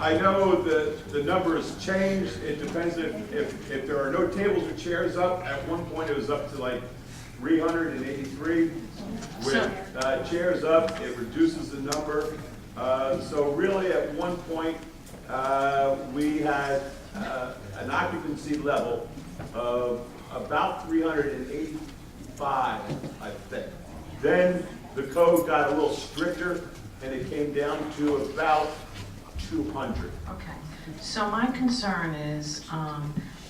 I know the number has changed. It depends if there are no tables or chairs up. At one point, it was up to like 383. With chairs up, it reduces the number. So really, at one point, we had an occupancy level of about 385, I think. Then the code got a little stricter, and it came down to about 200. Okay, so my concern is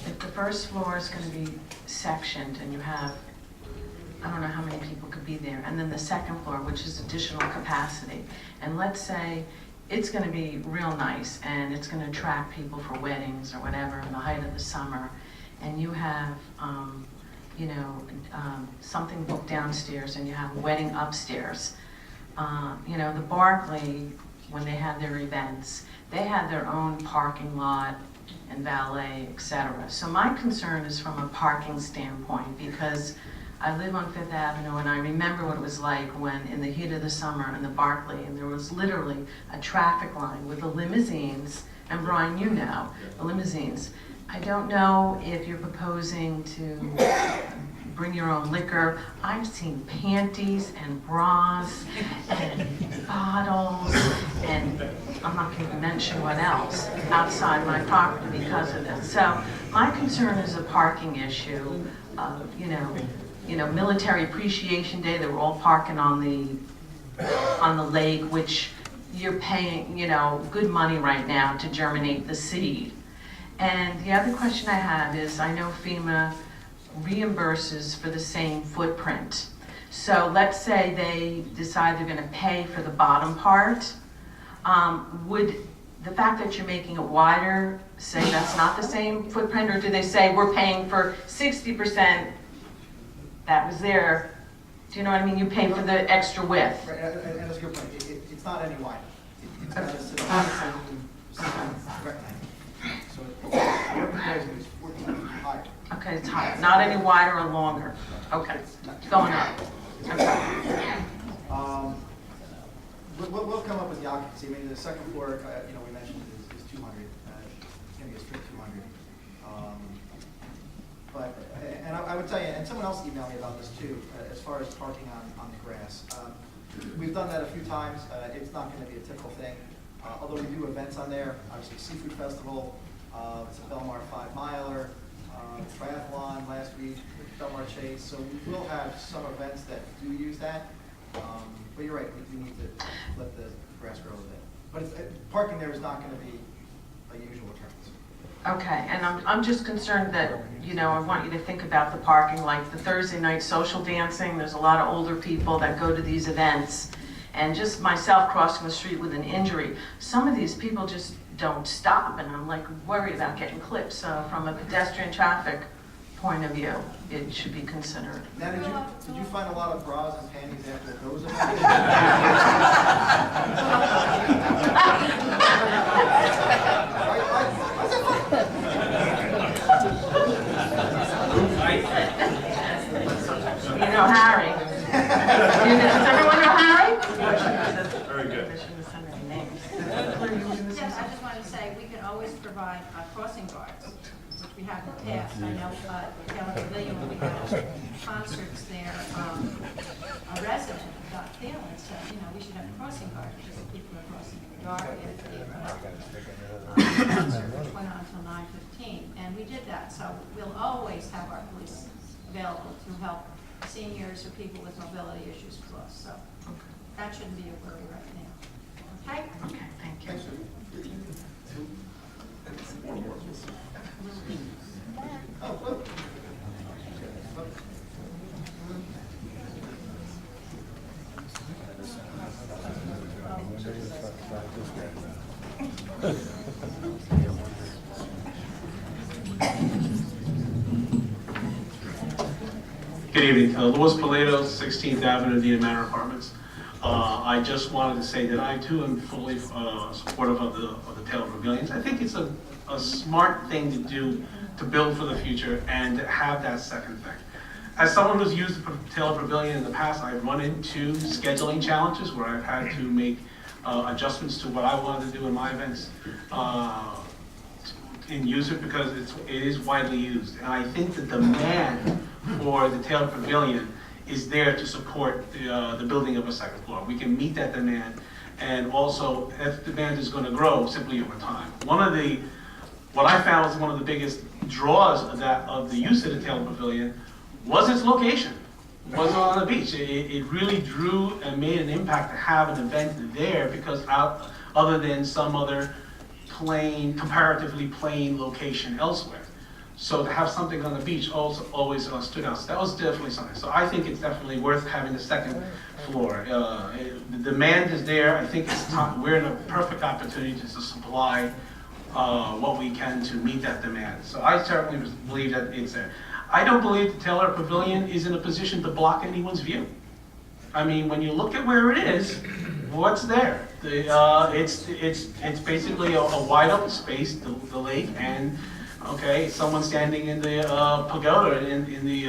if the first floor is going to be sectioned and you have, I don't know how many people could be there, and then the second floor, which is additional capacity, and let's say it's going to be real nice and it's going to attract people for weddings or whatever in the height of the summer, and you have something booked downstairs and you have a wedding upstairs. The Barclay, when they had their events, they had their own parking lot and valet, etc. So my concern is from a parking standpoint, because I live on Fifth Avenue and I remember what it was like when in the heat of the summer in the Barclay, and there was literally a traffic line with the limousines, and Brian, you know, the limousines. I don't know if you're proposing to bring your own liquor. I've seen panties and bras and bottles, and I'm not going to mention what else, outside my property because of this. So my concern is a parking issue. Military Appreciation Day, they were all parking on the lake, which you're paying, good money right now to germinate the seed. And the other question I have is, I know FEMA reimburses for the same footprint. So let's say they decide they're going to pay for the bottom part. Would the fact that you're making it wider say that's not the same footprint, or do they say we're paying for 60% that was there? Do you know what I mean? You pay for the extra width. Right, and that's a good point. It's not any wider. It's got a rectangle. So what proposing is 14 feet higher. Okay, it's higher. Not any wider or longer. Okay, going up. Okay. We'll come up with the occupancy. I mean, the second floor, we mentioned is 200. It's going to be a strict 200. And I would tell you, and someone else emailed me about this too, as far as parking on the grass. We've done that a few times. It's not going to be a typical thing. Although we do events on there, obviously Seafood Festival, it's a Belmar 5-miler, triathlon last week, Belmar Chase. So we will have some events that do use that. But you're right, we need to let the grass grow a bit. But parking there is not going to be a usual occurrence. Okay, and I'm just concerned that, I want you to think about the parking, like the Thursday night social dancing. There's a lot of older people that go to these events, and just myself crossing the street with an injury. Some of these people just don't stop, and I'm like worried about getting clipped. So from a pedestrian traffic point of view, it should be considered. Now, did you find a lot of bras and panties after those You know Harry. Does everyone know Harry? Very good. Yes, I just want to say, we can always provide crossing guards, which we have in the past. I know Taylor Pavilion, when we had concerts there, a resident, Taylor, said, we should have a crossing guard, because people are crossing in the yard. Concert, which went on until 9:15, and we did that. So we'll always have our police available to help seniors or people with mobility issues cross. So that shouldn't be a worry right now. Okay? Okay, thank you. Good evening. Louis Palato, 16th Avenue, Nina Manor Apartments. I just wanted to say that I too am fully supportive of the Taylor Pavilions. I think it's a smart thing to do to build for the future and to have that second thing. As someone who's used the Taylor Pavilion in the past, I've run into scheduling challenges where I've had to make adjustments to what I wanted to do in my events, and use it because it is widely used. And I think the demand for the Taylor Pavilion is there to support the building of a second floor. We can meet that demand, and also that demand is going to grow simply over time. What I found was one of the biggest draws of the use of the Taylor Pavilion was its location. It wasn't on the beach. It really drew and made an impact to have an event there because other than some other comparatively plain location elsewhere. So to have something on the beach also always stood out. So that was definitely something. So I think it's definitely worth having the second floor. The demand is there. I think it's time. We're in a perfect opportunity to supply what we can to meet that demand. So I certainly believe that it's there. I don't believe the Taylor Pavilion is in a position to block anyone's view. I mean, when you look at where it is, what's there? It's basically a wide open space, the lake, and someone standing in the pagoda in the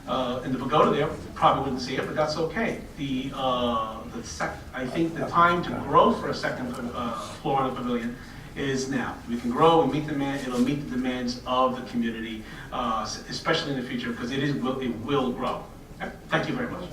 pagoda there probably wouldn't see it, but that's okay. I think the time to grow for a second floor of the pavilion is now. We can grow and meet the demand. It'll meet the demands of the community, especially in the future, because it will grow. Okay? Thank you very much.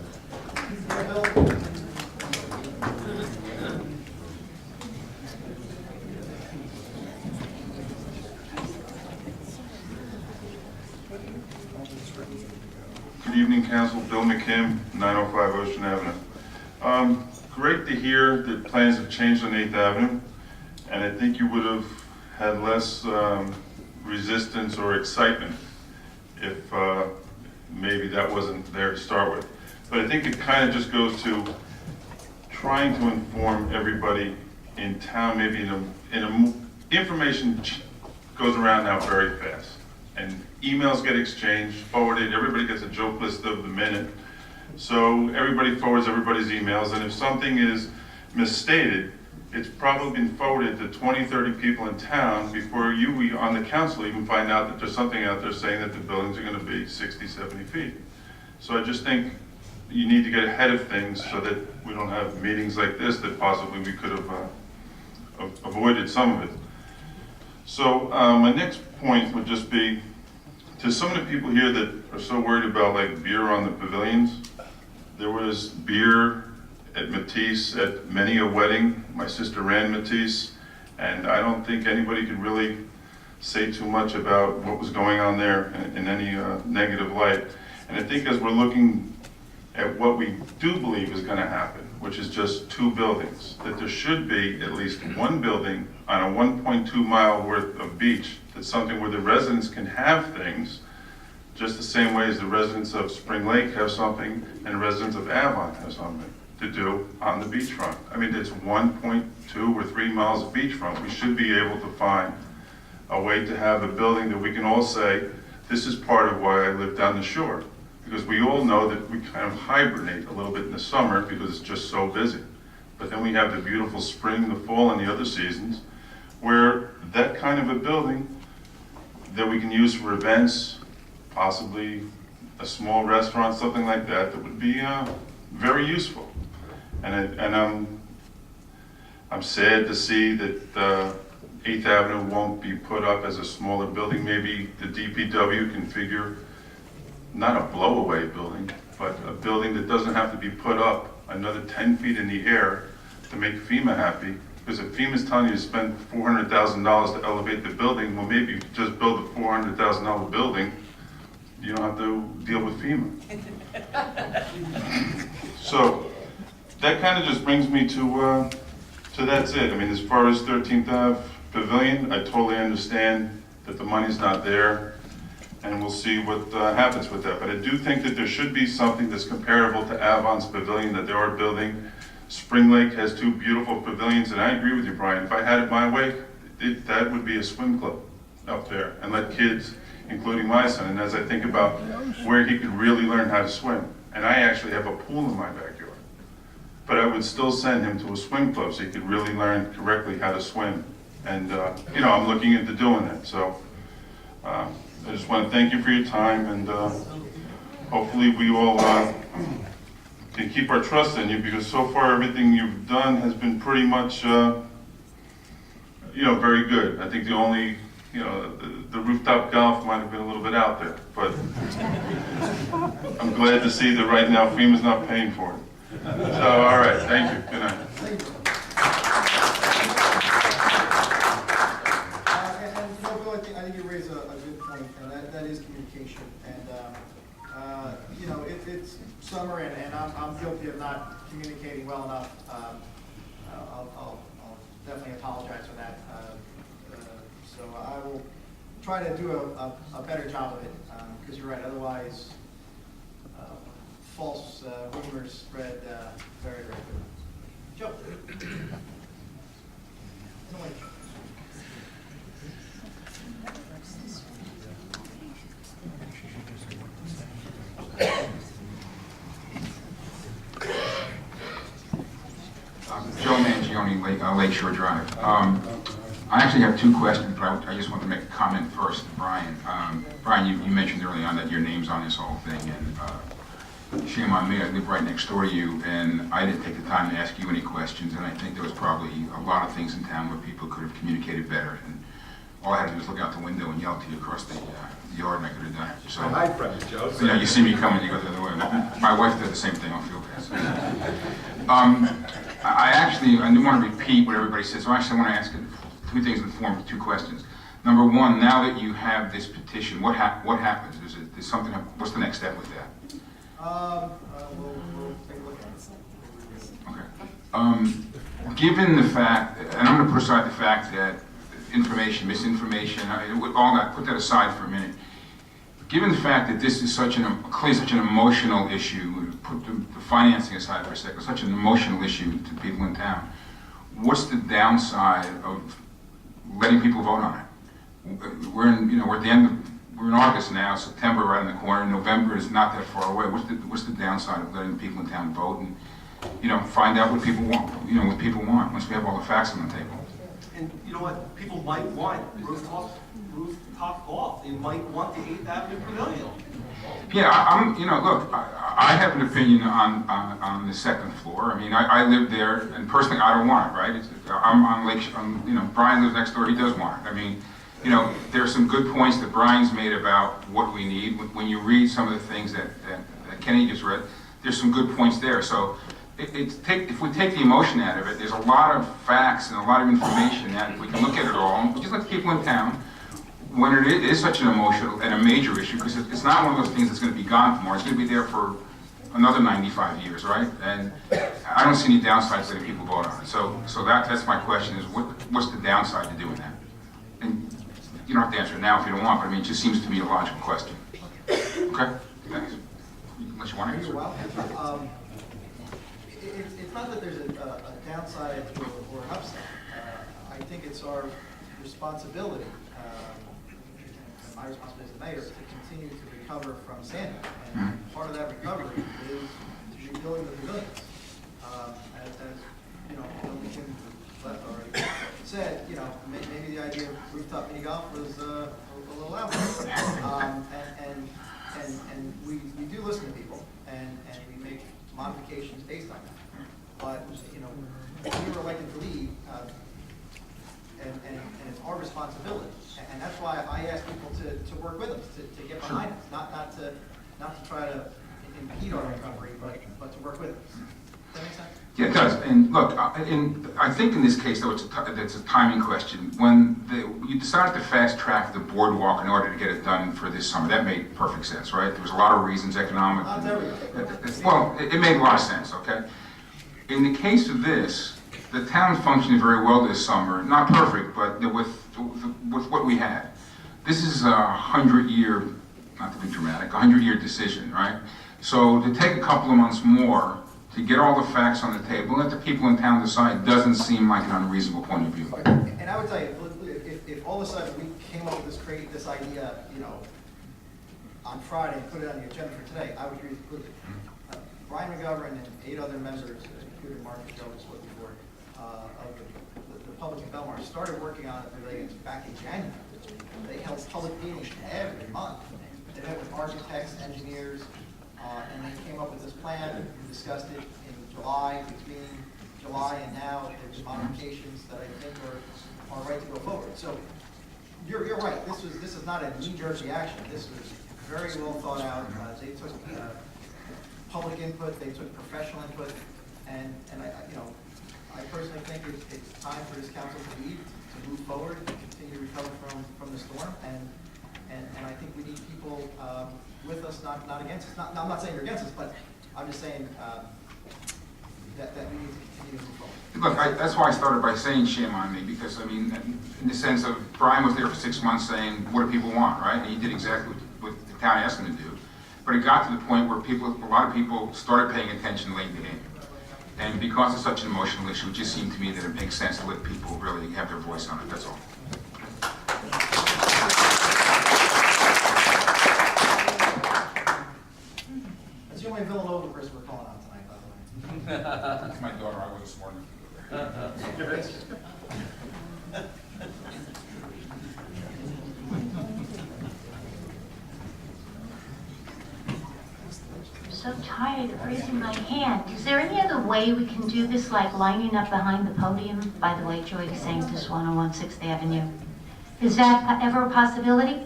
Good evening, Council. Bill McKim, 905 Ocean Avenue. Great to hear that plans have changed on 8th Avenue, and I think you would have had less resistance or excitement if maybe that wasn't there to start with. But I think it kind of just goes to trying to inform everybody in town, maybe information goes around now very fast. And emails get exchanged, forwarded, everybody gets a joke list of the minute. So everybody forwards everybody's emails, and if something is misstated, it's probably been forwarded to 20, 30 people in town before you on the council even find out that there's something out there saying that the buildings are gonna be 60, 70 feet. So I just think you need to get ahead of things so that we don't have meetings like this that possibly we could have avoided some of it. So my next point would just be, to some of the people here that are so worried about like beer on the pavilions, there was beer at Matisse at many a wedding. My sister ran Matisse, and I don't think anybody could really say too much about what was going on there in any negative light. And I think as we're looking at what we do believe is going to happen, which is just 2 buildings, that there should be at least 1 building on a 1.2 mile worth of beach. That's something where the residents can have things just the same way as the residents of Spring Lake have something and the residents of Avon have something to do on the beachfront. I mean, it's 1.2 or 3 miles of beachfront. We should be able to find a way to have a building that we can all say, this is part of why I live down the shore. Because we all know that we kind of hibernate a little bit in the summer because it's just so busy. But then we have the beautiful spring, the fall, and the other seasons where that kind of a building that we can use for events, possibly a small restaurant, something like that, that would be very useful. And I'm sad to see that 8th Avenue won't be put up as a smaller building. Maybe the DPW can figure, not a blow-away building, but a building that doesn't have to be put up another 10 feet in the air to make FEMA happy. Because if FEMA's telling you to spend $400,000 to elevate the building, well, maybe just build a $400,000 building. You don't have to deal with FEMA. So that kind of just brings me to that's it. I mean, as far as 13th Ave Pavilion, I totally understand that the money's not there, and we'll see what happens with that. But I do think that there should be something that's comparable to Avon's Pavilion that they are building. Spring Lake has 2 beautiful pavilions, and I agree with you, Brian. If I had it my way, that would be a swim club up there, and let kids, including my son, and as I think about where he could really learn how to swim, and I actually have a pool in my backyard, but I would still send him to a swim club so he could really learn correctly how to swim. And I'm looking into doing that. So I just want to thank you for your time, and hopefully we all can keep our trust in you, because so far everything you've done has been pretty much, very good. I think the only, the rooftop golf might have been a little bit out there, but I'm glad to see that right now FEMA's not paying for it. So, all right, thank you. Good night. And Bill, I think you raise a good point, and that is communication. And it's summer, and I'm guilty of not communicating well enough. I'll definitely apologize for that. So I will try to do a better job of it, because you're right. Otherwise, false rumors spread very, very quickly. Joe. No way. Joe Mangione, Lakeshore Drive. I actually have two questions, but I just want to make a comment first to Brian. Brian, you mentioned early on that your name's on this whole thing, and shame on me, I live right next door to you, and I didn't take the time to ask you any questions, and I think there was probably a lot of things in town where people could have communicated better, and all I had to do was look out the window and yell to you across the yard, and I could have done it. So, I hide from you, Joe. you know, you see me coming, you go the other way. My wife did the same thing on field pass. I do want to repeat what everybody said, so actually I want to ask two things in the form of two questions. Number one, now that you have this petition, what happens? Is something? What's the next step with that? We'll take a look at it. Okay. Given the fact, and I'm going to put aside the fact that misinformation, put that aside for a minute. Given the fact that this is clearly such an emotional issue, put the financing aside for a second, such an emotional issue to people in town, what's the downside of letting people vote on it? We're at the end of, we're in August now, September right in the corner, November is not that far away. What's the downside of letting the people in town vote and, find out what people want, what people want, once we have all the facts on the table? And you know what, people might want rooftop golf, they might want the 8th Avenue Pavilion. Yeah, look, I have an opinion on the second floor. I mean, I live there, and personally, I don't want it, right? I'm on Lake, Brian lives next door, he does want it. I mean, there's some good points that Brian's made about what we need. When you read some of the things that Kenny just read, there's some good points there. So if we take the emotion out of it, there's a lot of facts and a lot of information that if we can look at it all, just like the people in town, when it is such an emotional and a major issue, because it's not one of those things that's going to be gone tomorrow. It's going to be there for another 95 years, right? And I don't see any downsides letting people vote on it. So that's my question: is what's the downside to doing that? And you don't have to answer it now if you don't want, but I mean, it just seems to be a logical question. Okay, thanks. Unless you want to answer. You're welcome. It's not that there's a downside or an upside. I think it's our responsibility, my responsibility as the mayor, to continue to recover from Sandy. And part of that recovery is rebuilding the pavilions. As Kim left already said, maybe the idea of rooftop mini golf was a little out there. And we do listen to people, and we make modifications based on that. But, we were elected to lead, and it's our responsibility. And that's why I ask people to work with us, to get behind us, not to try to impede our recovery, but to work with us. Does that make sense? Yeah, it does. And look, I think in this case, though, it's a timing question. When you decided to fast track the boardwalk in order to get it done for this summer, that made perfect sense, right? There was a lot of reasons, economic. Well, it made a lot of sense, okay? In the case of this, the town functioned very well this summer. Not perfect, but with what we had. This is a 100-year, not to be dramatic, 100-year decision, right? So to take a couple of months more to get all the facts on the table and let the people in town decide doesn't seem like an unreasonable point of view. And I would tell you, if all of a sudden we came up with this idea, on Friday and put it on the agenda for today, I would agree with it. Brian McGovern and 8 other members, including Mark and Joe, spoke before, of the public in Belmar, started working on it back in January. They held public meetings every month. They met with architects, engineers, and they came up with this plan. We discussed it in July. Between July and now, there's modifications that I think are right to go forward. So you're right. This is not a knee-jerk reaction. This was very well thought out. They took public input. They took professional input, and I personally think it's time for this council to lead, to move forward, and continue to recover from the storm. And I think we need people with us, not against us. I'm not saying you're against us, but I'm just saying that we need to continue to move forward. Look, that's why I started by saying shame on me, because, I mean, in the sense of Brian was there for 6 months saying, what do people want, right? And he did exactly what the town asked him to do. But it got to the point where a lot of people started paying attention late in the game. And because it's such an emotional issue, it just seemed to me that it makes sense to let people really have their voice on it, that's all. That's the only Villanova person we're calling on tonight, by the way. That's my daughter, I wasn't smart enough to go there. So tired of raising my hand. Is there any other way we can do this, like lining up behind the podium? By the way, Joy is saying this 101 6th Avenue. Is that ever a possibility?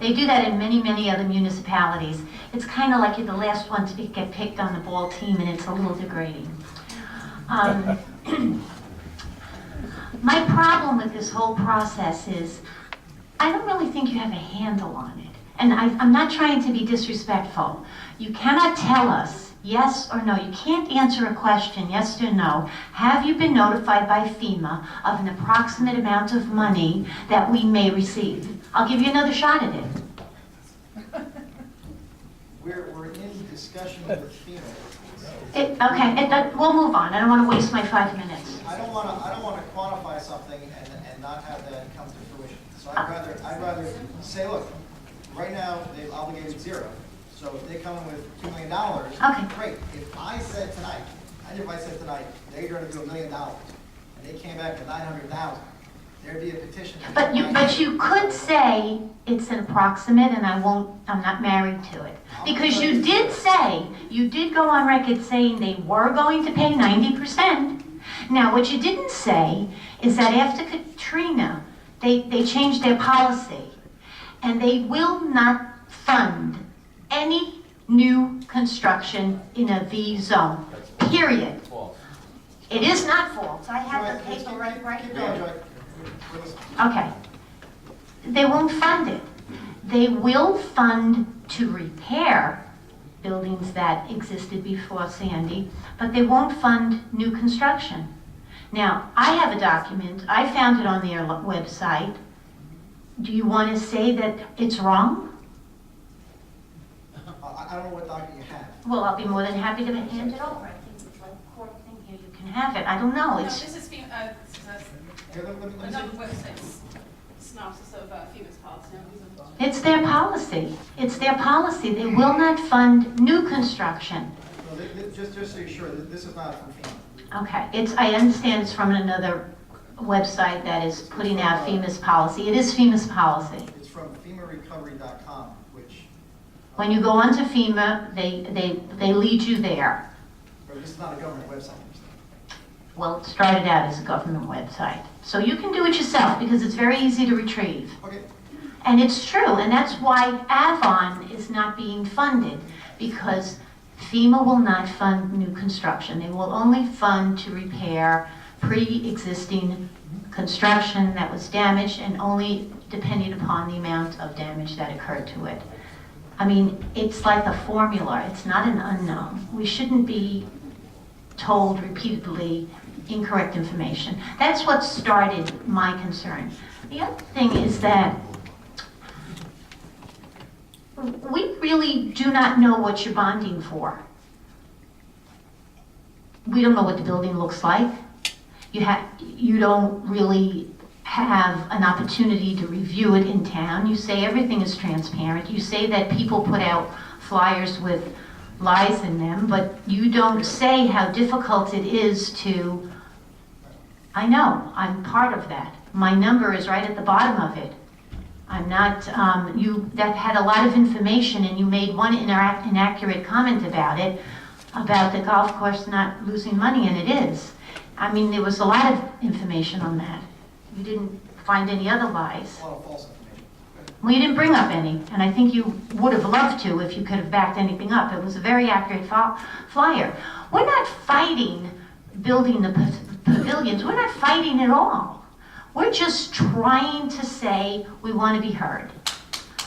They do that in many, many other municipalities. It's kind of like you're the last one to get picked on the ball team, and it's a little degrading. My problem with this whole process is I don't really think you have a handle on it. And I'm not trying to be disrespectful. You cannot tell us yes or no. You can't answer a question, yes or no. Have you been notified by FEMA of an approximate amount of money that we may receive? I'll give you another shot at it. We're in discussion with FEMA. We'll move on. I don't want to waste my 5 minutes. I don't want to quantify something and not have that come to fruition. So I'd rather say, look, right now they've obligated zero. So if they come in with $2 million, Okay. great. If I said tonight they're going to do $1 million, and they came back with 900,000, there'd be a petition. But you could say it's an approximate, and I'm not married to it. Because you did go on record saying they were going to pay 90%. Now, what you didn't say is that after Katrina, they changed their policy, and they will not fund any new construction in a V zone, period. It is not false. I have the paper right there. Okay. They won't fund it. They will fund to repair buildings that existed before Sandy, but they won't fund new construction. Now, I have a document. I found it on their website. Do you want to say that it's wrong? I don't know what document you have. Well, I'll be more than happy to hand it over. I think it's like a court thing here. You can have it. I don't know. No, It's this is Here, let me another see. website's synopsis of FEMA's policy. It's their policy. It's their policy. They will not fund new construction. No, just so you're sure, this is not from FEMA. Okay. I understand it's from another website that is putting out FEMA's policy. It is FEMA's policy. It's from FEMARecovery.com, which, When you go onto FEMA, they lead you there. this is not a government website. Well, it started out as a government website. So you can do it yourself because it's very easy to retrieve. Okay. And it's true, and that's why Avon is not being funded, because FEMA will not fund new construction. They will only fund to repair pre-existing construction that was damaged, and only depending upon the amount of damage that occurred to it. I mean, it's like a formula. It's not an unknown. We shouldn't be told repeatedly incorrect information. That's what started my concern. The other thing is that we really do not know what you're bonding for. We don't know what the building looks like. You don't really have an opportunity to review it in town. You say everything is transparent. You say that people put out flyers with lies in them, but you don't say how difficult it is to... I know, I'm part of that. My number is right at the bottom of it. I'm not, that had a lot of information, and you made one inaccurate comment about it, about the golf course not losing money, and it is. I mean, there was a lot of information on that. You didn't find any other lies. A lot of false information. Well, you didn't bring up any, and I think you would have loved to if you could have backed anything up. It was a very accurate flyer. We're not fighting building the pavilions. We're not fighting at all. We're just trying to say we want to be heard.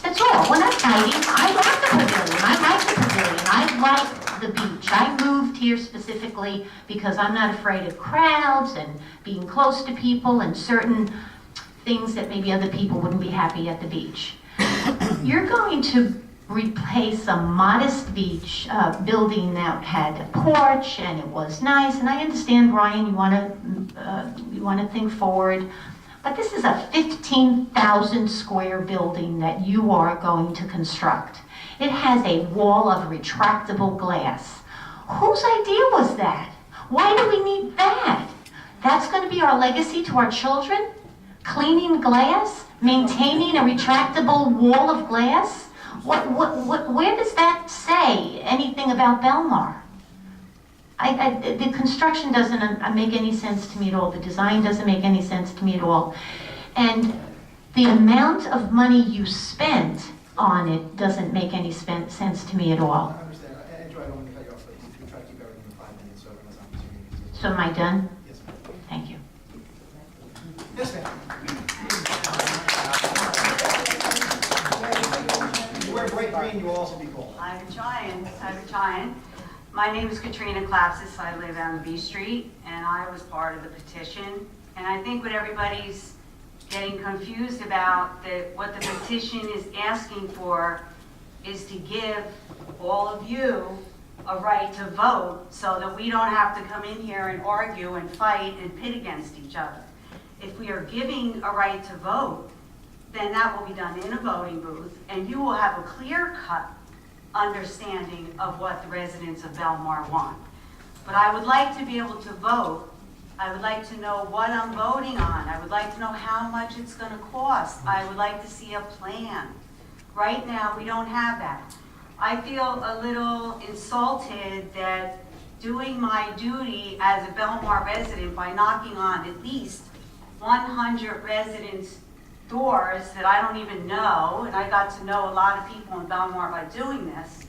That's all. We're not fighting. I like the pavilion. I like the pavilion. I like the beach. I moved here specifically because I'm not afraid of crowds and being close to people and certain things that maybe other people wouldn't be happy at the beach. You're going to replace a modest beach building that had a porch and it was nice. And I understand, Brian, you want to think forward. But this is a 15,000 square building that you are going to construct. It has a wall of retractable glass. Whose idea was that? Why do we need that? That's going to be our legacy to our children? Cleaning glass? Maintaining a retractable wall of glass? Where does that say anything about Belmar? The construction doesn't make any sense to me at all. The design doesn't make any sense to me at all. And the amount of money you spent on it doesn't make any sense to me at all. I understand. And Joy, I don't want to cut you off, but we try to keep everything in 5 minutes, so everyone's opportunity. So am I done? Yes, ma'am. Thank you. Yes, ma'am. If you wear bright green, you will also be cold. I'm trying. My name is Katrina Klapsis. I live on B Street, and I was part of the petition. And I think what everybody's getting confused about, what the petition is asking for is to give all of you a right to vote so that we don't have to come in here and argue and fight and pit against each other. If we are giving a right to vote, then that will be done in a voting booth, and you will have a clear-cut understanding of what the residents of Belmar want. But I would like to be able to vote. I would like to know what I'm voting on. I would like to know how much it's going to cost. I would like to see a plan. Right now, we don't have that. I feel a little insulted that doing my duty as a Belmar resident by knocking on at least 100 residents' doors that I don't even know, and I got to know a lot of people in Belmar by doing this,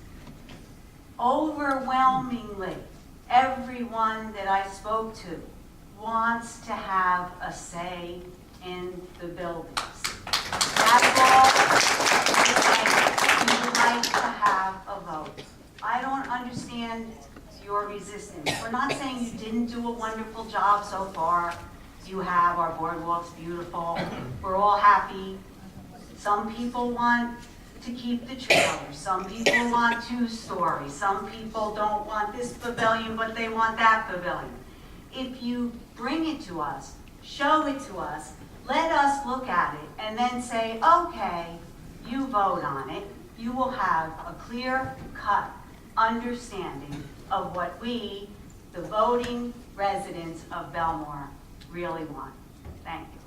overwhelmingly, everyone that I spoke to wants to have a say in the buildings. That's all. We would like to have a vote. I don't understand your resistance. We're not saying you didn't do a wonderful job so far. You have, our boardwalk's beautiful. We're all happy. Some people want to keep the trailers. Some people want 2 stories. Some people don't want this pavilion, but they want that pavilion. If you bring it to us, show it to us, let us look at it, and then say, okay, you vote on it, you will have a clear-cut understanding of what we, the voting residents of Belmar, really want. Thank you.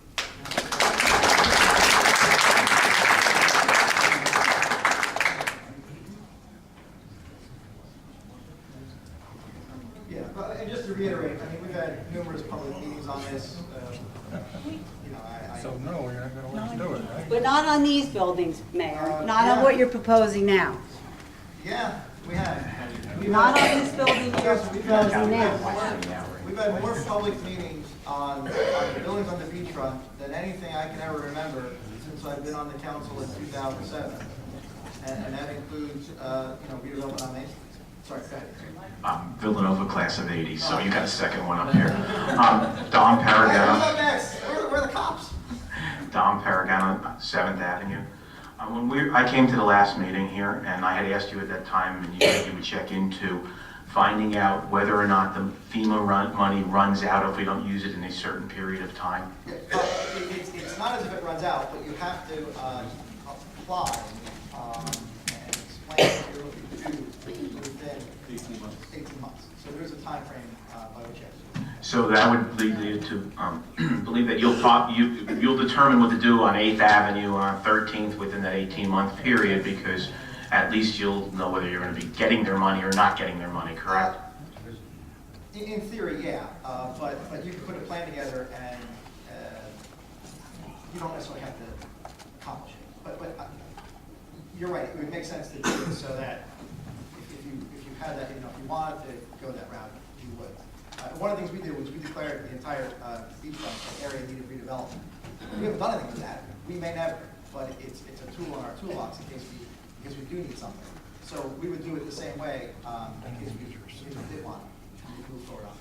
Yeah, but and just to reiterate, I mean, we've had numerous public meetings on this. So no, you're not gonna let us do it, right? But not on these buildings, Mayor, not yeah. on what you're proposing now. Yeah, we have. Not on this building you're proposing now. We've had more public meetings on the buildings on the beachfront than anything I can ever remember since I've been on the council in 2007. And that includes, redevelopment on Main Street. Sorry, go ahead. Villanova class of 80, so you got a second one up here. Don Who's Paragano. up next? Where are the cops? Don Paragano, 7th Avenue. I came to the last meeting here, and I had asked you at that time, and you said you would check into finding out whether or not the FEMA money runs out if we don't use it in a certain period of time. Yeah, it's not as if it runs out, but you have to apply and explain what you're looking to do within 18 months. So there's a time frame by which you have to. So that would lead you to believe that you'll determine what to do on 8th Avenue on 13th within that 18-month period, because at least you'll know whether you're going to be getting their money or not getting their money, correct? In theory, yeah, but you can put a plan together and you don't necessarily have to accomplish it. But you're right, it would make sense to do it so that if you had that, if you wanted to go that route, you would. One of the things we did was we declared the entire beachfront area needed redevelopment. We haven't done anything with that. We may never, but it's a tool in our toolbox in case we do need something. So we would do it the same way in case we did want to move forward on it.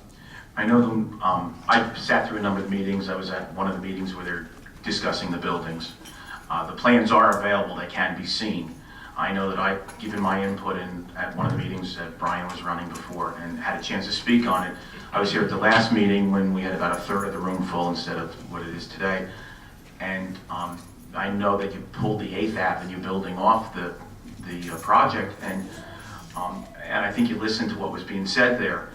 I know I sat through a number of meetings. I was at one of the meetings where they're discussing the buildings. The plans are available, they can be seen. I know that I've given my input at one of the meetings that Brian was running before and had a chance to speak on it. I was here at the last meeting when we had about a third of the room full instead of what it is today. And I know that you pulled the 8th Avenue building off the project, and I think you listened to what was being said there.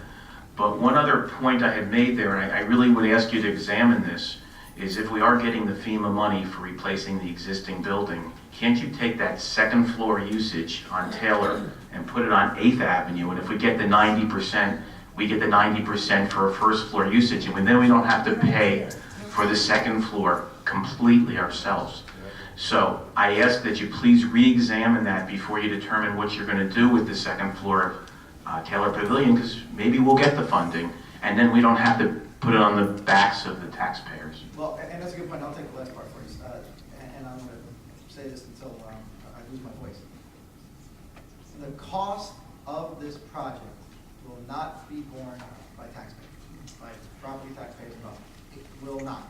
But one other point I had made there, and I really would ask you to examine this, is if we are getting the FEMA money for replacing the existing building, can't you take that second floor usage on Taylor and put it on 8th Avenue? And if we get the 90%, we get the 90% for a first floor usage, and then we don't have to pay for the second floor completely ourselves. So I ask that you please re-examine that before you determine what you're going to do with the second floor of Taylor Pavilion, because maybe we'll get the funding, and then we don't have to put it on the backs of the taxpayers. Well, and that's a good point. I'll take the last part first. And I'm going to say this until I lose my voice. The cost of this project will not be borne by taxpayers, by property taxpayers alone. It will not.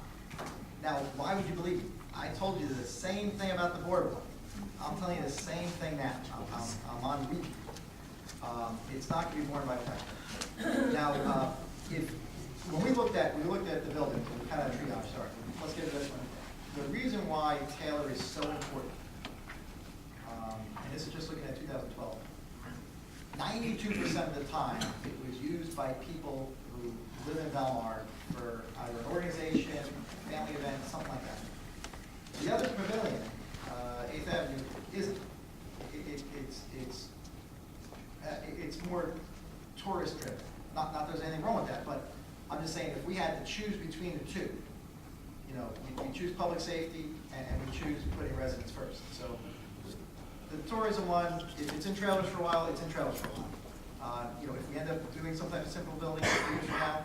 Now, why would you believe me? I told you the same thing about the boardwalk. I'm telling you the same thing now. I'm on repeat. It's not going to be borne by taxpayers. Now, when we looked at the buildings, and we kind of had a triage start. Let's get to this one. The reason why Taylor is so important, and this is just looking at 2012, 92% of the time it was used by people who live in Belmar for either an organization, family event, something like that. The other pavilion, 8th Avenue, isn't. It's more tourist driven. Not that there's anything wrong with that, but I'm just saying if we had to choose between the two, we choose public safety and we choose putting residents first. So the tourism one, if it's in trailers for a while, it's in trailers for a while. If we end up doing some type of simple building 2 years from now,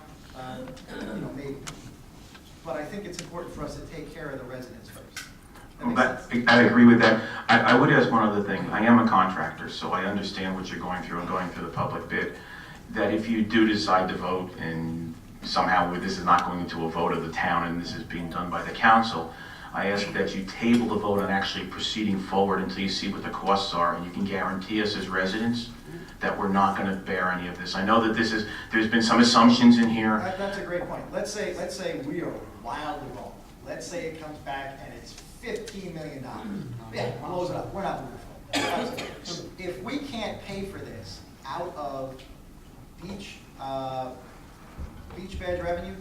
maybe. But I think it's important for us to take care of the residents first. I agree with that. I would ask one other thing. I am a contractor, so I understand what you're going through and going through the public bid. That if you do decide to vote and somehow this is not going into a vote of the town and this is being done by the council, I ask that you table the vote on actually proceeding forward until you see what the costs are, and you can guarantee us as residents that we're not going to bear any of this. I know that there's been some assumptions in here. That's a great point. Let's say we are wildly wrong. Let's say it comes back and it's $15 million. Yeah, blows it up. We're not moving forward. If we can't pay for this out of beach badge revenue,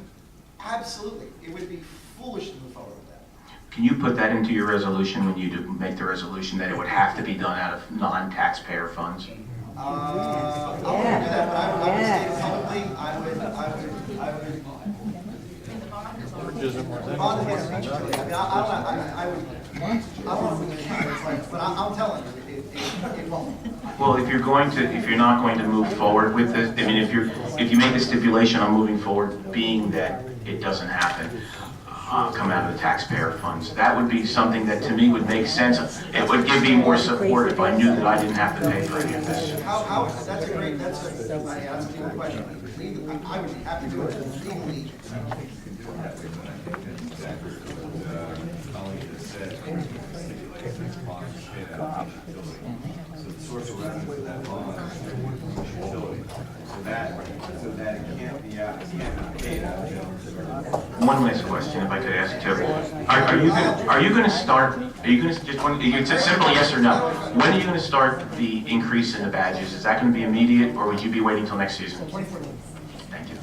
absolutely. It would be foolish to move forward with that. Can you put that into your resolution when you do make the resolution that it would have to be done out of non-taxpayer funds? I wouldn't do that, but I would state publicly, I would. The bond against beach utility. I mean, I would, but I'm telling you, it won't. Well, if you're not going to move forward with this, I mean, if you make the stipulation on moving forward, being that it doesn't happen, come out of the taxpayer funds, that would be something that to me would make sense. It would give me more support if I knew that I didn't have to pay for any of this. That's a good question. I would be happy to do it legally. So the source of revenue for that bond is utility. So that it can't be out, it can't be paid out. One last question, if I could ask too. Are you going to start? Are you going to it's a simple yes or no. When are you going to start the increase in the badges? Is that going to be immediate, or would you be waiting till next season? 2014. Thank you.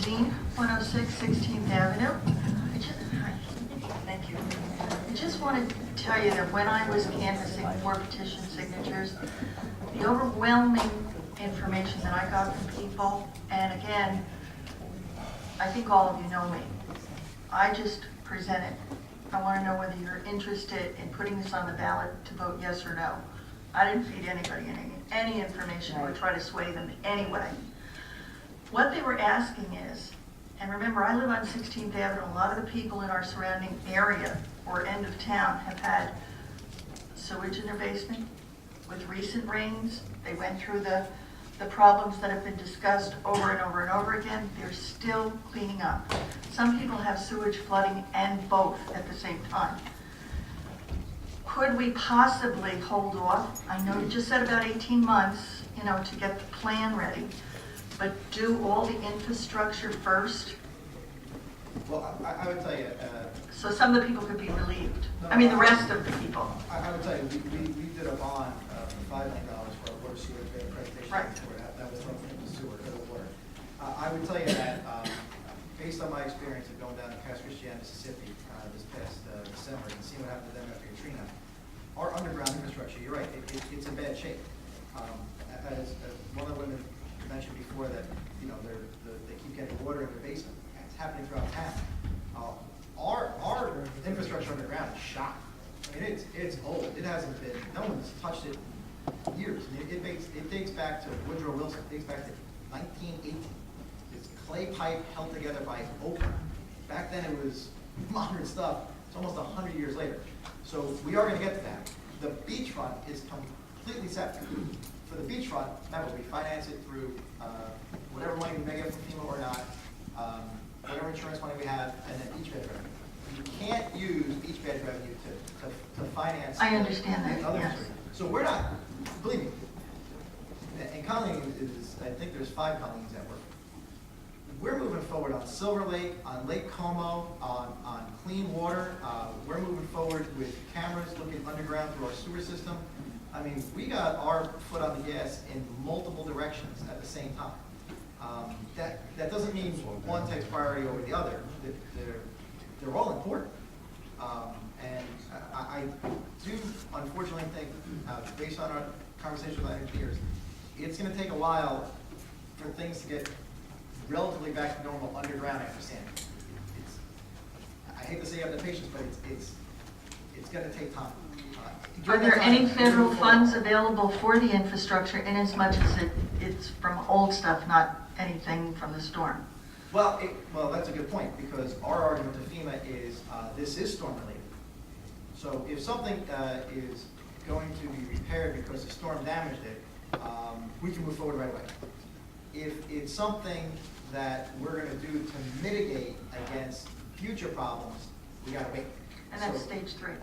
Dean, 106 16th Avenue. Hi. Thank you. I just wanted to tell you that when I was canvassing for petition signatures, the overwhelming information that I got from people, and again, I think all of you know me, I just present it. I want to know whether you're interested in putting this on the ballot to vote yes or no. I didn't feed anybody any information or try to sway them anyway. What they were asking is, and remember, I live on 16th Avenue. A lot of the people in our surrounding area or end of town have had sewage in their basement. With recent rains, they went through the problems that have been discussed over and over and over again. They're still cleaning up. Some people have sewage flooding and both at the same time. Could we possibly hold off? I know you just said about 18 months, to get the plan ready, but do all the infrastructure first? Well, I would tell you, So some of the people could be relieved. I mean, the rest of the people. I would tell you, we did a bond for $5 million for our water sewer accreditation. Right. That was from the sewer to the water. I would tell you that, based on my experience of going down to Pass Christian, Mississippi, this past December, and seeing what happened to them after Katrina, our underground infrastructure, you're right, it's in bad shape. As one of the women mentioned before, that they keep getting water in their basement. It's happening throughout town. Our infrastructure underground is shot. I mean, it's old. It hasn't been. No one's touched it in years. I mean, it dates back to Woodrow Wilson. It dates back to 1918. It's clay pipe held together by Oprah. Back then, it was modern stuff. It's almost 100 years later. So we are going to get to that. The beachfront is completely separate. For the beachfront, remember, we finance it through whatever money we may get from FEMA or not, whatever insurance money we have, and then beach bed revenue. You can't use beach bed revenue to finance. I understand that, the other yes. insurance. So we're not, believe me, and Colleen is, I think there's 5 Colleens that work. We're moving forward on Silver Lake, on Lake Como, on clean water. We're moving forward with cameras looking underground through our sewer system. I mean, we got our foot on the gas in multiple directions at the same time. That doesn't mean one takes priority over the other. They're all important. And I do unfortunately think, based on our conversations with our engineers, it's going to take a while for things to get relatively back to normal underground after Sandy. I hate to say you have the patience, but it's going to take time. Are there any federal funds available for the infrastructure in as much as it's from old stuff, not anything from the storm? Well, that's a good point, because our argument to FEMA is this is storm related. So if something is going to be repaired because the storm damaged it, we can move forward right away. If it's something that we're going to do to mitigate against future problems, we got to wait. And that's stage 3.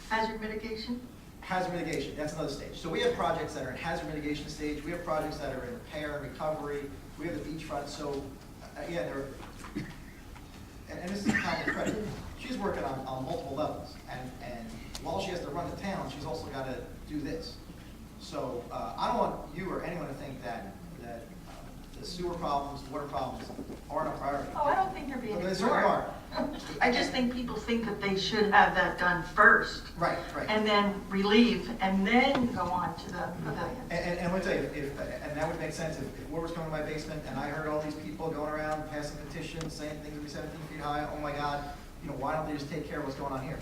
Hazard mitigation? Hazard mitigation, that's another stage. So we have projects that are in hazard mitigation stage. We have projects that are in repair and recovery. We have the beachfront. So again, and this is common credit. She's working on multiple levels, and while she has to run the town, she's also got to do this. So I don't want you or anyone to think that the sewer problems, water problems aren't a priority. Oh, I don't think they're being They ignored. certainly are. I just think people think that they should have that done first. Right. And then relieve, and then go on to the pavilion. And I'm going to tell you, and that would make sense if water was coming to my basement and I heard all these people going around passing petitions saying things would be 17 feet high. Oh my God, why don't they just take care of what's going on here?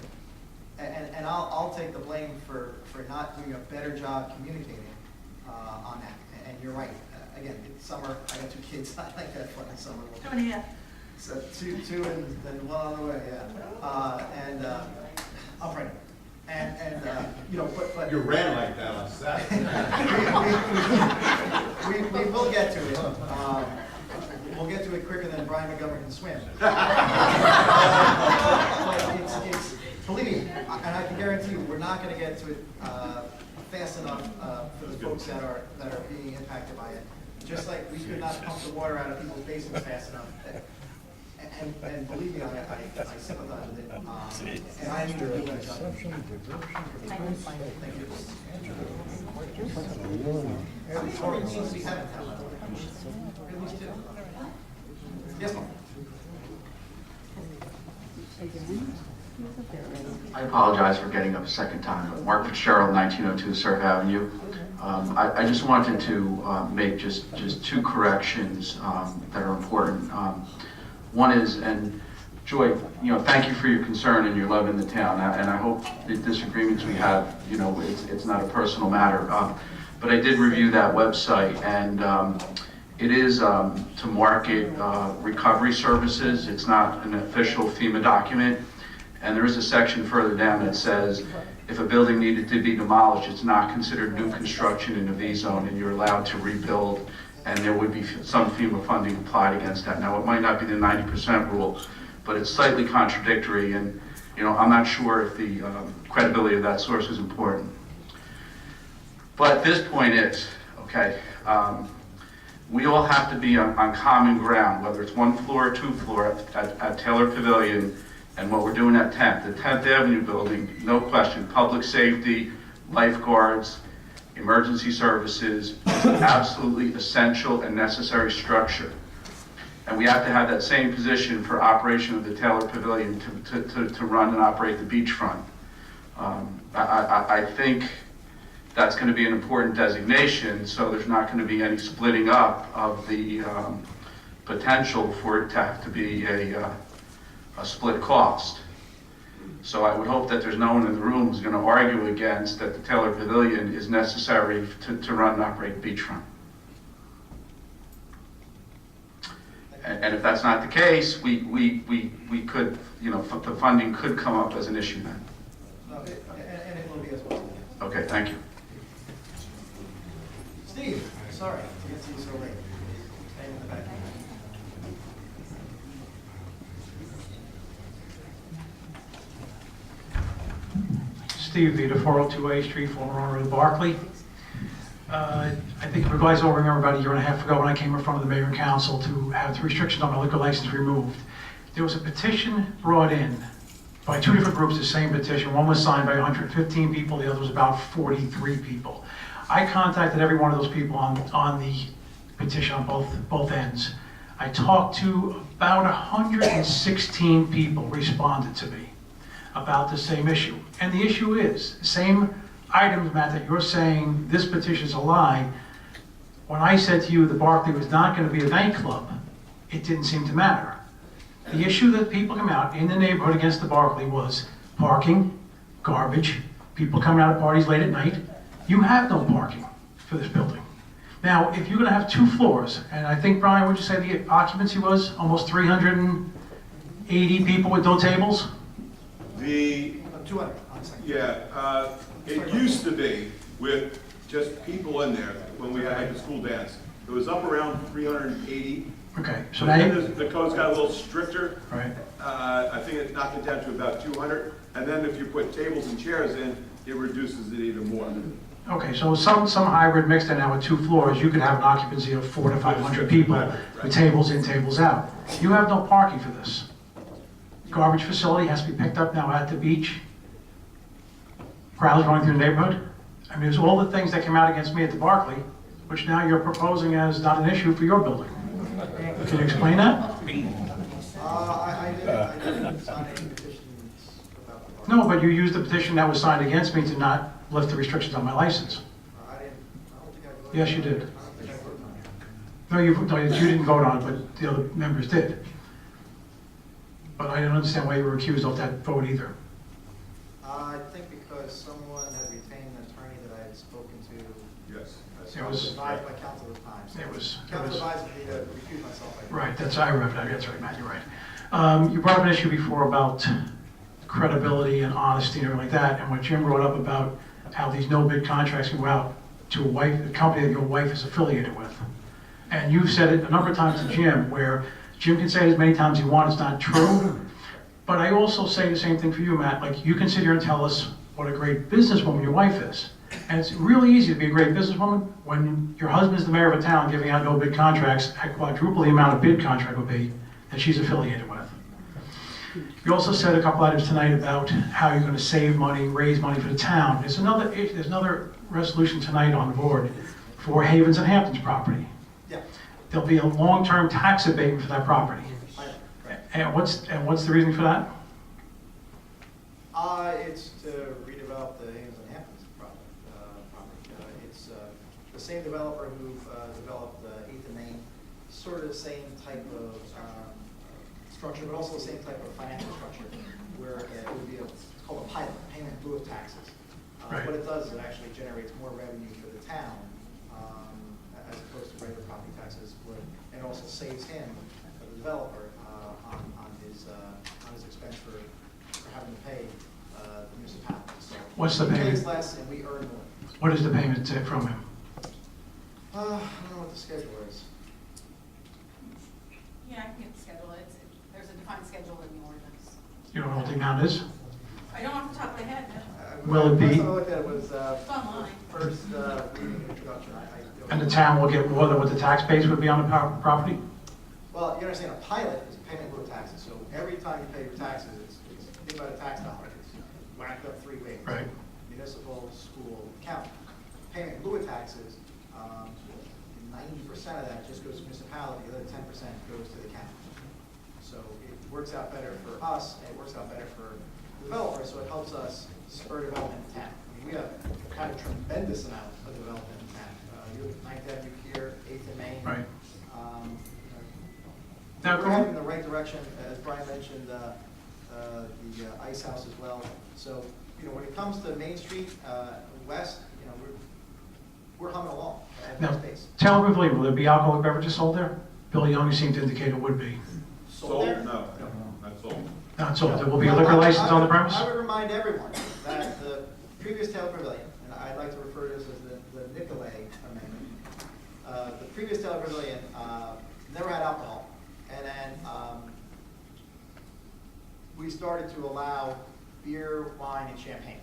And I'll take the blame for not doing a better job communicating on that. And you're right. Again, it's summer. I got 2 kids. I like that fun in summer. 2 and a half. So 2 and 1 on the way. Yeah. I'm pregnant. But You ran like that on Saturday. we will get to it. We'll get to it quicker than Brian Montgomery can swim. But it's believe me, and I can guarantee you, we're not going to get to it fast enough for the folks that are being impacted by it. Just like we could not pump the water out of people's basements fast enough. And believe me, I sympathize with it. And I need to do that job. Thank you. How many meetings do we have in town? At least 2. Yes, Mark? I apologize for getting up a second time. Mark Fitzgerald, 1902 Surf Avenue. I just wanted to make just two corrections that are important. One is, and Joy, thank you for your concern and your love in the town, and I hope the disagreements we have, it's not a personal matter. But I did review that website, and it is to market recovery services. It's not an official FEMA document. And there is a section further down that says, if a building needed to be demolished, it's not considered new construction in a V zone, and you're allowed to rebuild, and there would be some FEMA funding applied against that. Now, it might not be the 90% rule, but it's slightly contradictory, and I'm not sure if the credibility of that source is important. But this point is, okay, we all have to be on common ground, whether it's 1 floor or 2 floor at Taylor Pavilion, and what we're doing at 10th. The 10th Avenue building, no question, public safety, lifeguards, emergency services, absolutely essential and necessary structure. And we have to have that same position for operation of the Taylor Pavilion to run and operate the beachfront. I think that's going to be an important designation, so there's not going to be any splitting up of the potential for it to have to be a split cost. So I would hope that there's no one in the room who's going to argue against that the Taylor Pavilion is necessary to run and operate the beachfront. And if that's not the case, we could, the funding could come up as an issue then. No, and it will be as well. Okay, thank you. Steve, sorry to get to you so late. Stay in the back. Steve Vita, 402A Street, former owner of the Barclay. I think you guys all remember about a year and a half ago when I came in front of the mayor and council to have the restrictions on my liquor license removed. There was a petition brought in by 2 different groups, the same petition. One was signed by 115 people, the other was about 43 people. I contacted every one of those people on the petition on both ends. I talked to about 116 people responded to me about the same issue. And the issue is, the same items, Matt, that you're saying this petition is a lie. When I said to you the Barclay was not going to be a nightclub, it didn't seem to matter. The issue that people come out in the neighborhood against the Barclay was parking, garbage, people coming out of parties late at night. You have no parking for this building. Now, if you're going to have 2 floors, and I think, Brian, would you say the occupancy was almost 380 people with no tables? The 200. Yeah, it used to be with just people in there when we had like the school dance. It was up around 380. Okay, so then the code's got a little stricter. Right. I think it knocked it down to about 200. And then if you put tables and chairs in, it reduces it even more. Okay, so some hybrid mixed in now with 2 floors, you could have an occupancy of 400 to 500 people with tables in, tables out. You have no parking for this. Garbage facility has to be picked up now at the beach. Crowds running through the neighborhood. I mean, there's all the things that came out against me at the Barclay, which now you're proposing as not an issue for your building. Can you explain that? I didn't sign any petitions about the Barclay. No, but you used the petition that was signed against me to not lift the restrictions on my license. I don't think I voted. Yes, you did. I don't think I voted on it. No, you didn't vote on it, but the other members did. But I don't understand why you were accused of that vote either. I think because someone had retained an attorney that I had spoken to. Yes. It was advised by council at the time. So council advised me to recuse myself. Right, I remember that. That's right, Matt, you're right. You brought up an issue before about credibility and honesty and everything like that, and what Jim brought up about how these no-bid contracts can go out to a company that your wife is affiliated with. And you've said it a number of times to Jim, where Jim can say it as many times as he wants, it's not true. But I also say the same thing for you, Matt. Like, you can sit here and tell us what a great businesswoman your wife is. And it's really easy to be a great businesswoman when your husband is the mayor of a town giving out no bid contracts at quadruple the amount a bid contract would be that she's affiliated with. You also said a couple items tonight about how you're going to save money, raise money for the town. There's another resolution tonight on the board for Havens and Hamptons property. Yeah. There'll be a long-term tax abatement for that property. And what's the reason for that? It's to redevelop the Haines and Hamptons property. It's the same developer who developed 8th and Main, sort of the same type of structure, but also the same type of financial structure, where it would be it's called a pilot, payment in lieu of taxes. Right. What it does is it actually generates more revenue for the town as opposed to regular property taxes, and also saves him, the developer, on his expense for having to pay the municipality. So What's the he payment? pays less and we earn more. What is the payment from him? I don't know what the schedule is. Yeah, I can get the schedule. There's a defined schedule in the ordinance. You don't know what the amount is? I don't off the top of my head, no. Will it be? Last time I looked at it was It's online. first reading introduction. And the town will get more than what the tax base would be on the property? Well, you understand, a pilot is a payment in lieu of taxes. So every time you pay your taxes, it's think about a tax dollar. It's whacked up 3 ways. Right. Municipal, school, county. Payment in lieu of taxes, 90% of that just goes to municipality, the other 10% goes to the county. So it works out better for us, and it works out better for developers, so it helps us spur development in town. I mean, we have had a tremendous amount of development in town. You look at 9th Avenue here, 8th and Main. Right. We're heading in the right direction, as Brian mentioned, the Ice House as well. So, when it comes to Main Street, west, we're humming along at Now, that pace. Taylor Pavilion, will there be alcoholic beverages sold there? Billy Young seemed to indicate it would be. Sold there? No, not sold. Not sold. There will be a liquor license on the premise? I would remind everyone that the previous Taylor Pavilion, and I'd like to refer to this as the Nicolay Amendment, the previous Taylor Pavilion never had alcohol. And then we started to allow beer, wine, and champagne.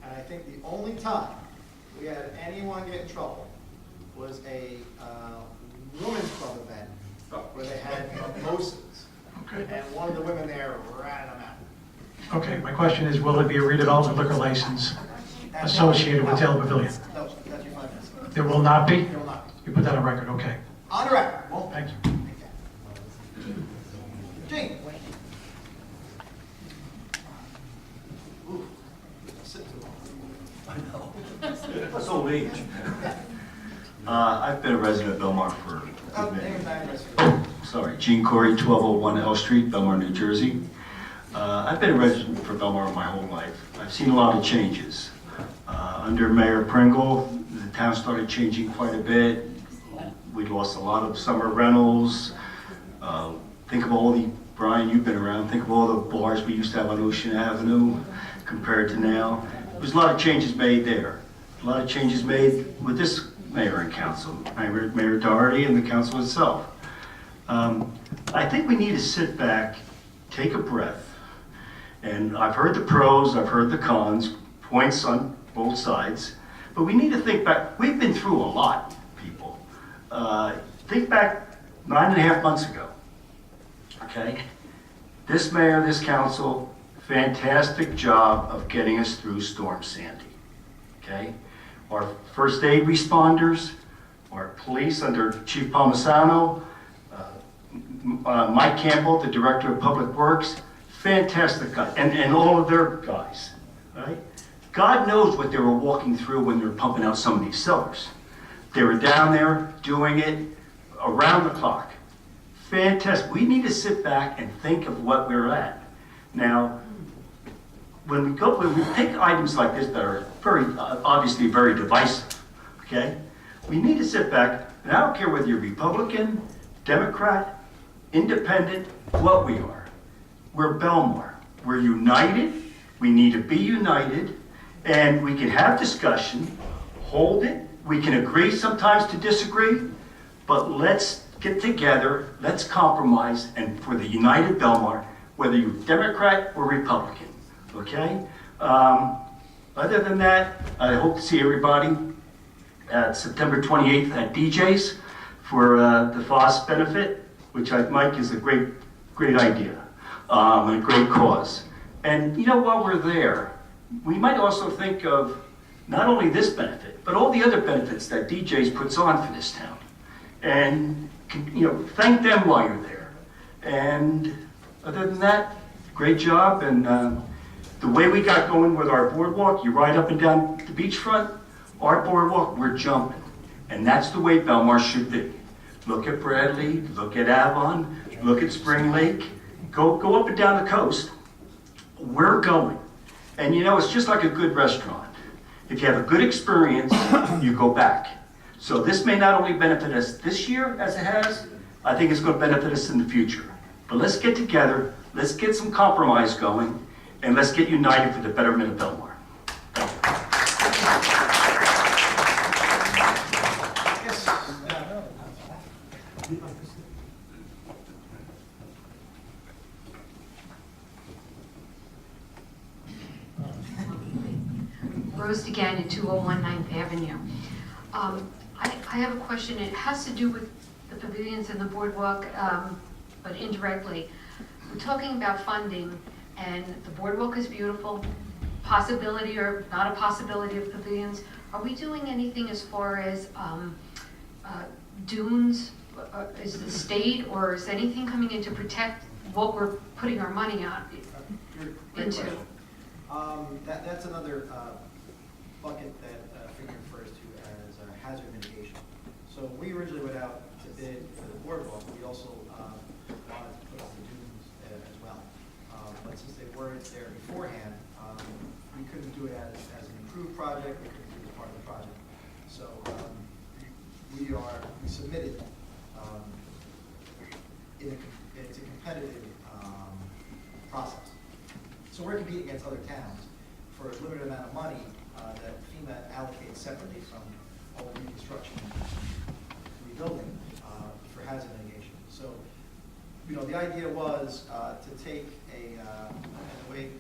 And I think the only time we had anyone get in trouble was a women's club event where they had mimosas. Okay. And one of the women there ratted them out. Okay, my question is, will there be a redevelopment liquor license associated with Taylor Pavilion? No, that's your 5 minutes. There will not be? There will not be. You put that on record, okay. On the record. Won't Thank you. Gene. Ooh, sit too long. I know. That's old age. I've been a resident of Belmar for a good minute. Sorry, Gene Corey, 1201 L Street, Belmar, New Jersey. I've been a resident for Belmar my whole life. I've seen a lot of changes. Under Mayor Pringle, the town started changing quite a bit. We lost a lot of summer rentals. Think of all the, Brian, you've been around, think of all the bars we used to have on Ocean Avenue compared to now. There's a lot of changes made there. A lot of changes made with this mayor and council, Mayor Doherty and the council itself. I think we need to sit back, take a breath, and I've heard the pros, I've heard the cons, points on both sides, but we need to think back. We've been through a lot, people. Think back 9.5 months ago, okay? This mayor, this council, fantastic job of getting us through Storm Sandy, okay? Our first aid responders, our police under Chief Palmisano, Mike Campbell, the Director of Public Works, fantastic guy, and all of their guys, right? God knows what they were walking through when they were pumping out some of these cellars. They were down there doing it around the clock. Fantastic. We need to sit back and think of what we're at. Now, when we pick items like this that are very, obviously very divisive, okay? We need to sit back, and I don't care whether you're Republican, Democrat, Independent, what we are. We're Belmar. We're united. We need to be united, and we can have discussion, hold it. We can agree sometimes to disagree, but let's get together, let's compromise, and for the united Belmar, whether you're Democrat or Republican, okay? Other than that, I hope to see everybody at September 28th at DJ's for the FOSS benefit, which Mike is a great idea, and a great cause. And while we're there, we might also think of not only this benefit, but all the other benefits that DJ's puts on for this town. And thank them while you're there. And other than that, great job. And the way we got going with our boardwalk, you ride up and down the beachfront, our boardwalk, we're jumping. And that's the way Belmar should be. Look at Bradley, look at Avon, look at Spring Lake. Go up and down the coast. We're going. And you know, it's just like a good restaurant. If you have a good experience, you go back. So this may not only benefit us this year as it has, I think it's going to benefit us in the future. But let's get together, let's get some compromise going, and let's get united for the betterment of Belmar. Rose DeGagnon, 201 9th Avenue. I have a question. It has to do with the pavilions and the boardwalk, but indirectly. We're talking about funding, and the boardwalk is beautiful. Possibility or not a possibility of pavilions. Are we doing anything as far as dunes? Is the state or is anything coming in to protect what we're putting our money on into? That's another bucket that Freeman refers to as hazard mitigation. So we originally went out to bid for the boardwalk. We also wanted to put up the dunes as well. But since they weren't there beforehand, we couldn't do it as an improved project. We couldn't do it as part of the project. So we submitted. It's a competitive process. So we're competing against other towns for a limited amount of money that FEMA allocates separately from all the reconstruction and rebuilding for hazard mitigation. So, you know, the idea was to take the way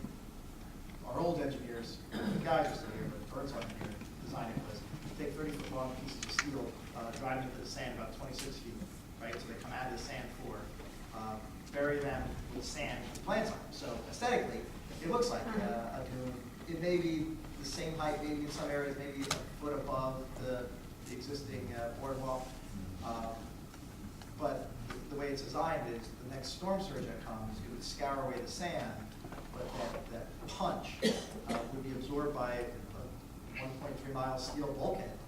our old engineers, the guys are still here, but Bert's engineer designed it was take 30-foot long pieces of steel, drive them into the sand about 26 feet, right? So they come out of the sand floor, bury them with sand and plants on them. So aesthetically, it looks like a dune. It may be the same height, maybe in some areas, maybe a foot above the existing boardwalk. But the way it's designed is the next storm surge that comes, it would scour away the sand, but that punch would be absorbed by a 1.3 mile steel bulkhead,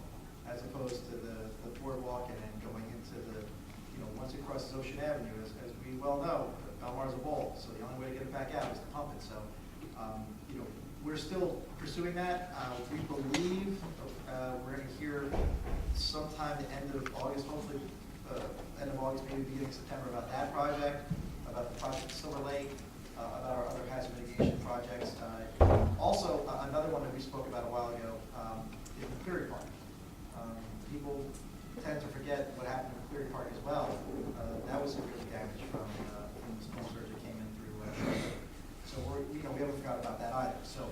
as opposed to the boardwalk and then going into the, you know, once it crosses Ocean Avenue, as we well know, Belmar's a bowl, so the only way to get it back out is to pump it. So, you know, we're still pursuing that. We believe we're going to hear sometime the end of August, hopefully end of August, maybe beginning of September, about that project, about the project at Silver Lake, about our other hazard mitigation projects. Also, another one that we spoke about a while ago is the Cleary Park. People tend to forget what happened in Cleary Park as well. That was severely damaged from the storm surge that came in through. So we haven't forgotten about that either. So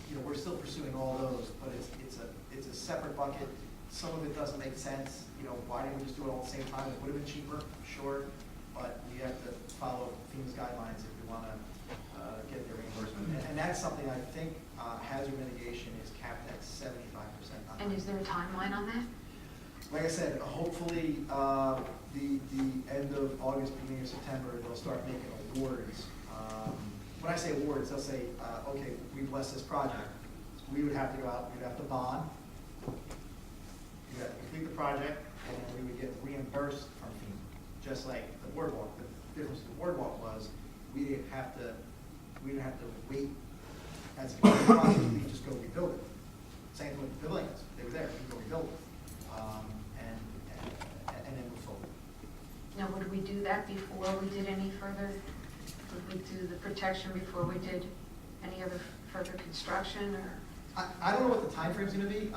you know, we're still pursuing all those, but it's a separate bucket. Some of it doesn't make sense. You know, why didn't we just do it all at the same time? It would have been cheaper, sure, but we have to follow FEMA's guidelines if we want to get the reimbursement. And that's something I think hazard mitigation is capped at 75%. And is there a timeline on that? Like I said, hopefully the end of August, beginning of September, they'll start making awards. When I say awards, they'll say, okay, we bless this project. We would have to go out, we'd have to bond, we'd have to complete the project, and then we would get reimbursed from FEMA, just like the boardwalk. The difference with the boardwalk was we didn't have to wait as a process, we could just go rebuild it. Same with the pavilions, they were there, we could go rebuild it, and then move forward. Now, would we do that before we did any further? Would we do the protection before we did any other further construction, or? I don't know what the timeframe's going to be.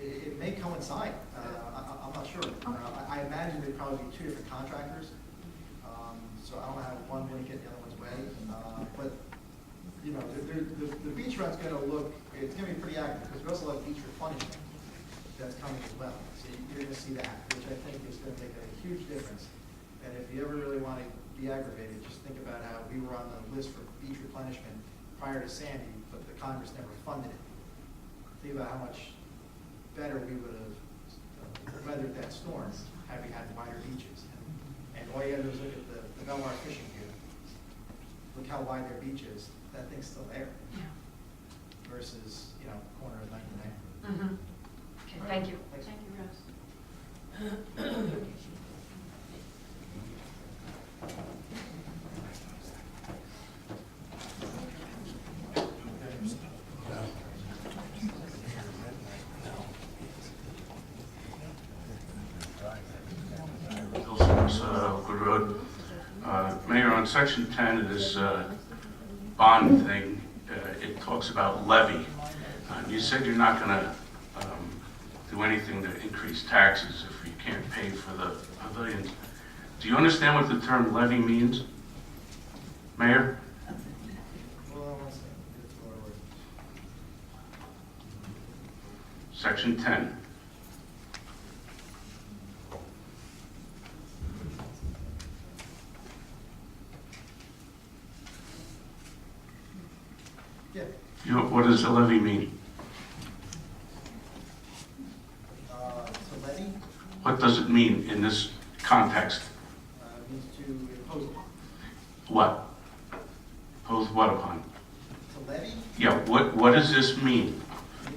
It may coincide. I'm not sure. I imagine there'd probably be two different contractors. So I don't know how one wouldn't get the other one's way. But you know, the beach run's going to look. It's going to be pretty active because we also have beach replenishment that's coming as well. So you're going to see that, which I think is going to make a huge difference. And if you ever really want to be aggravated, just think about how we were on the list for beach replenishment prior to Sandy, but the Congress never funded it. Think about how much better we would have weathered that storm had we had wider beaches. And all you gotta do is look at the Belmar fishing pier. Look how wide their beach is, that thing's still there. Yeah. Versus, you know, corner of 99. Mhm. Okay, thank you. Thanks. Thank you, Rose. Good Road. Mayor, on section 10 of this bond thing, it talks about levy. You said you're not going to do anything to increase taxes if you can't pay for the pavilions. Do you understand what the term levy means, Mayor? Hold on one second. Get the order. Section 10. Yeah. What does a levy mean? So levy What does it mean in this context? means to impose upon. What? Impose what upon? To levy, Yeah, what does this mean?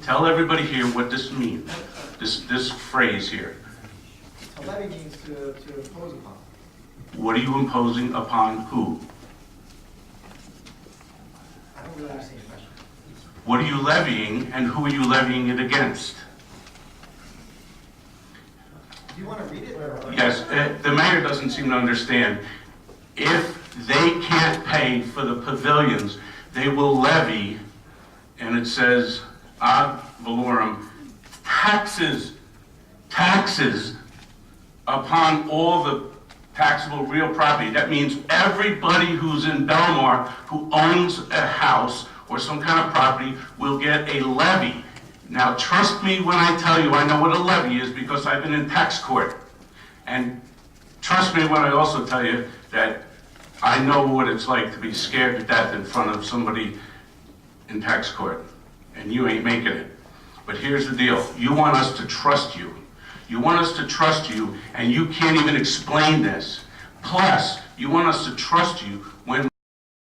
Tell everybody here what this means, this phrase here. to levy means to impose upon. What are you imposing upon who? I don't really understand your question. What are you levying and who are you levying it against? Do you want to read it? Or? Yes, the mayor doesn't seem to understand. If they can't pay for the pavilions, they will levy, and it says, ad valorem, taxes upon all the taxable real property. That means everybody who's in Belmar who owns a house or some kind of property will get a levy. Now, trust me when I tell you I know what a levy is because I've been in tax court. And trust me when I also tell you that I know what it's like to be scared to death in front of somebody in tax court. And you ain't making it. But here's the deal. You want us to trust you. You want us to trust you, and you can't even explain this. Plus, you want us to trust you when